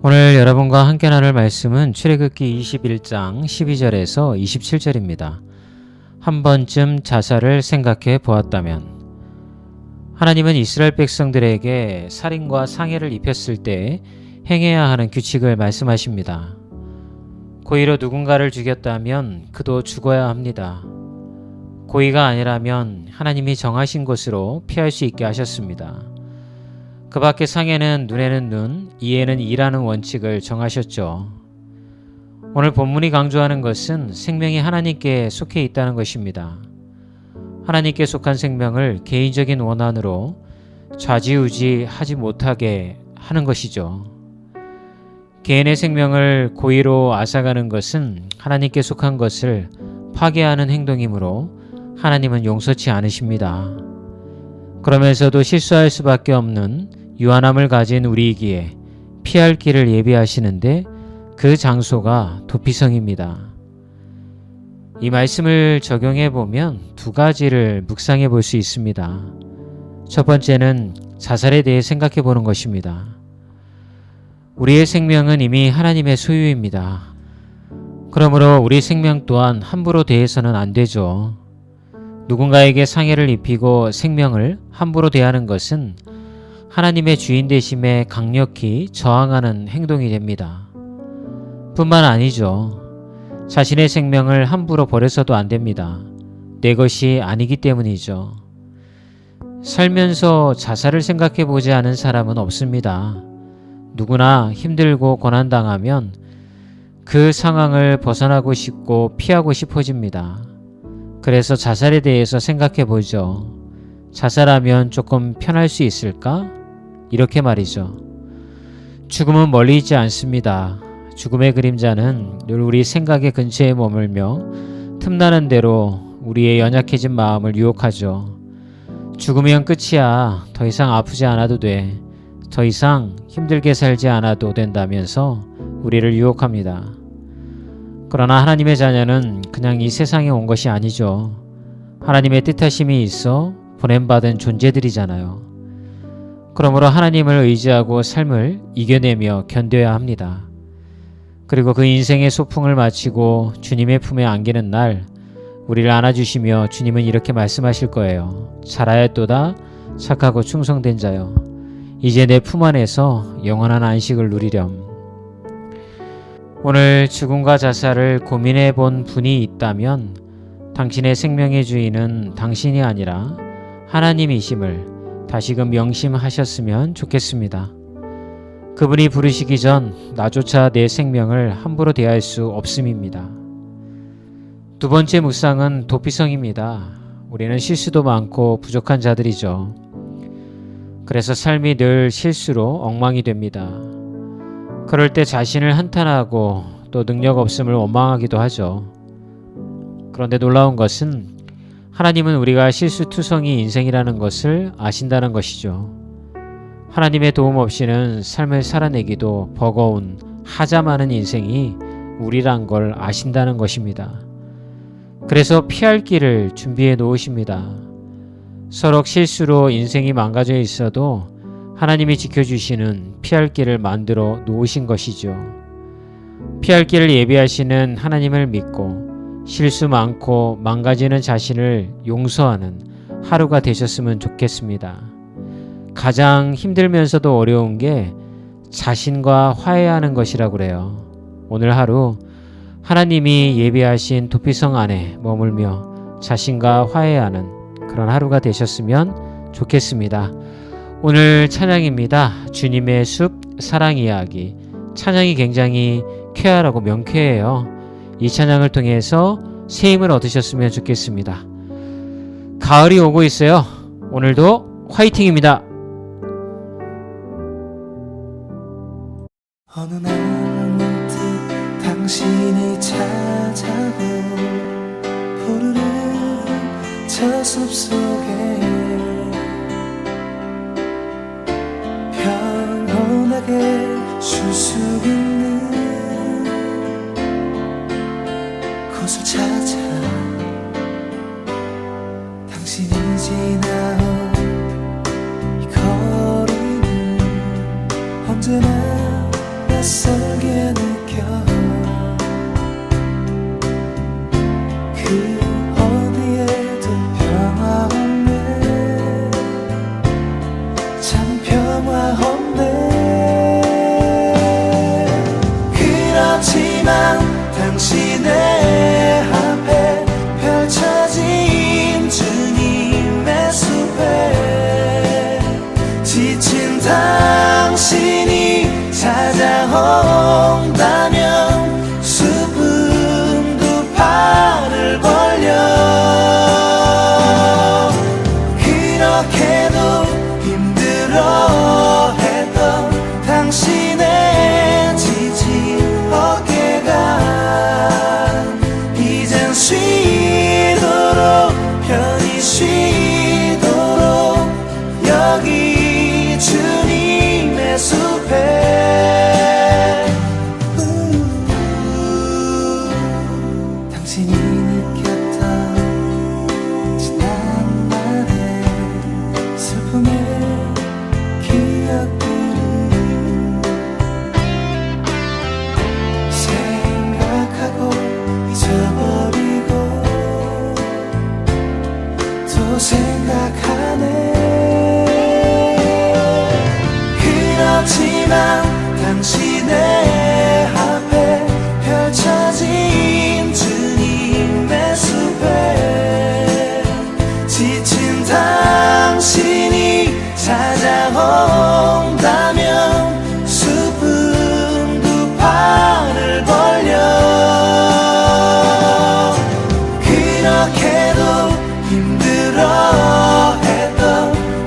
오늘 여러분과 함께 나눌 말씀은 출애굽기 21장 12절에서 27절입니다. 한 번쯤 자살을 생각해 보았다면. 하나님은 이스라엘 백성들에게 살인과 상해를 입혔을 때 행해야 하는 규칙을 말씀하십니다. 고의로 누군가를 죽였다면 그도 죽어야 합니다. 고의가 아니라면 하나님이 정하신 곳으로 피할 수 있게 하셨습니다. 그 밖에 상해는 눈에는 눈, 이에는 이라는 원칙을 정하셨죠. 오늘 본문이 강조하는 것은 생명이 하나님께 속해 있다는 것입니다. 하나님께 속한 생명을 개인적인 원한으로 좌지우지하지 못하게 하는 것이죠. 개인의 생명을 고의로 앗아가는 것은 하나님께 속한 것을 파괴하는 행동이므로 하나님은 용서치 않으십니다. 그러면서도 실수할 수밖에 없는 유한함을 가진 우리이기에 피할 길을 예비하시는데 그 장소가 도피성입니다. 이 말씀을 적용해 보면 두 가지를 묵상해 볼 수 있습니다. 첫 번째는 자살에 대해 생각해 보는 것입니다. 우리의 생명은 이미 하나님의 소유입니다. 그러므로 우리 생명 또한 함부로 대해서는 안 되죠. 누군가에게 상해를 입히고 생명을 함부로 대하는 것은 하나님의 주인 되심에 강력히 저항하는 행동이 됩니다. 뿐만 아니죠. 자신의 생명을 함부로 버려서도 안 됩니다. 내 것이 아니기 때문이죠. 살면서 자살을 생각해 보지 않은 사람은 없습니다. 누구나 힘들고 고난당하면 그 상황을 벗어나고 싶고 피하고 싶어집니다. 그래서 자살에 대해서 생각해 보죠. 자살하면 조금 편할 수 있을까? 이렇게 말이죠. 죽음은 멀리 있지 않습니다. 죽음의 그림자는 늘 우리 생각의 근처에 머물며 틈나는 대로 우리의 연약해진 마음을 유혹하죠. 죽으면 끝이야. 더 이상 아프지 않아도 돼. 더 이상 힘들게 살지 않아도 된다면서 우리를 유혹합니다. 그러나 하나님의 자녀는 그냥 이 세상에 온 것이 아니죠. 하나님의 뜻하심이 있어 보냄받은 존재들이잖아요. 그러므로 하나님을 의지하고 삶을 이겨내며 견뎌야 합니다. 그리고 그 인생의 소풍을 마치고 주님의 품에 안기는 날 우리를 안아주시며 주님은 이렇게 말씀하실 거예요. 잘하였도다 착하고 충성된 자여. 이제 내 품 안에서 영원한 안식을 누리렴. 오늘 죽음과 자살을 고민해 본 분이 있다면 당신의 생명의 주인은 당신이 아니라 하나님이심을 다시금 명심하셨으면 좋겠습니다. 그분이 부르시기 전 나조차 내 생명을 함부로 대할 수 없음입니다. 두 번째 묵상은 도피성입니다. 우리는 실수도 많고 부족한 자들이죠. 그래서 삶이 늘 실수로 엉망이 됩니다. 그럴 때 자신을 한탄하고 또 능력 없음을 원망하기도 하죠. 그런데 놀라운 것은 하나님은 우리가 실수투성이 인생이라는 것을 아신다는 것이죠. 하나님의 도움 없이는 삶을 살아내기도 버거운 하자 많은 인생이 우리란 걸 아신다는 것입니다. 그래서 피할 길을 준비해 놓으십니다. 서로 실수로 인생이 망가져 있어도 하나님이 지켜주시는 피할 길을 만들어 놓으신 것이죠. 피할 길을 예비하시는 하나님을 믿고 실수 많고 망가지는 자신을 용서하는 하루가 되셨으면 좋겠습니다. 가장 힘들면서도 어려운 게 자신과 화해하는 것이라고 그래요. 오늘 하루 하나님이 예비하신 도피성 안에 머물며 자신과 화해하는 그런 하루가 되셨으면 좋겠습니다. 오늘 찬양입니다. 주님의 숲 사랑 이야기. 찬양이 굉장히 쾌활하고 명쾌해요. 이 찬양을 통해서 새 힘을 얻으셨으면 좋겠습니다. 가을이 오고 있어요. 오늘도 화이팅입니다. 어느 날 문득 당신이 찾아온 푸르른 저 숲속에 평온하게 쉴 수 있는 곳을 찾아 당신이 지나온 이 거리는 언제나 낯설게 느껴 그 어디에도 평화 없네 참 평화 없네 그렇지만 당신의 앞에 펼쳐진 주님의 숲에 지친 당신이 찾아온다면 숲은 두 팔을 벌려 그렇게도 힘들어했던 당신의 지친 어깨가 이젠 쉬도록 편히 쉬도록 여기 주님의 숲에 당신이 느꼈던 지난 날의 슬픔의 기억들을 생각하고 잊어버리고 또 생각하네 그렇지만 당신의 앞에 펼쳐진 주님의 숲에 지친 당신이 찾아온다면 숲은 두 팔을 벌려 그렇게도 힘들어했던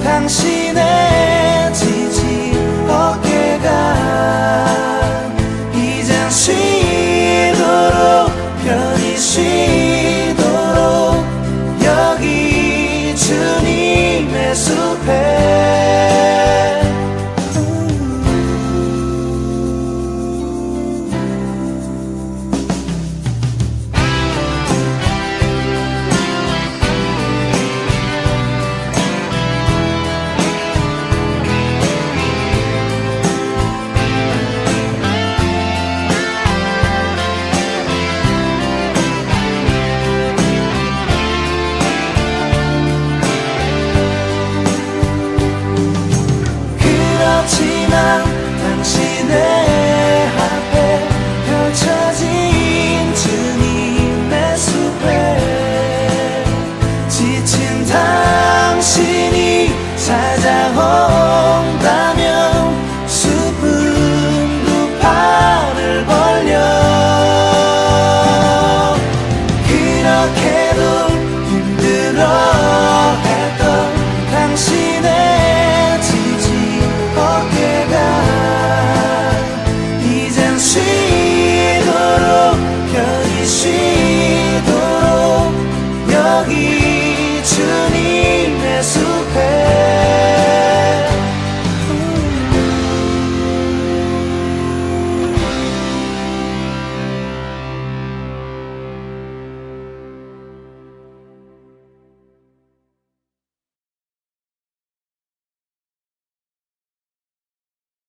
당신의 지친 어깨가 이젠 쉬도록 편히 쉬도록 여기 주님의 숲에 그렇지만 당신의 앞에 펼쳐진 주님의 숲에 지친 당신이 찾아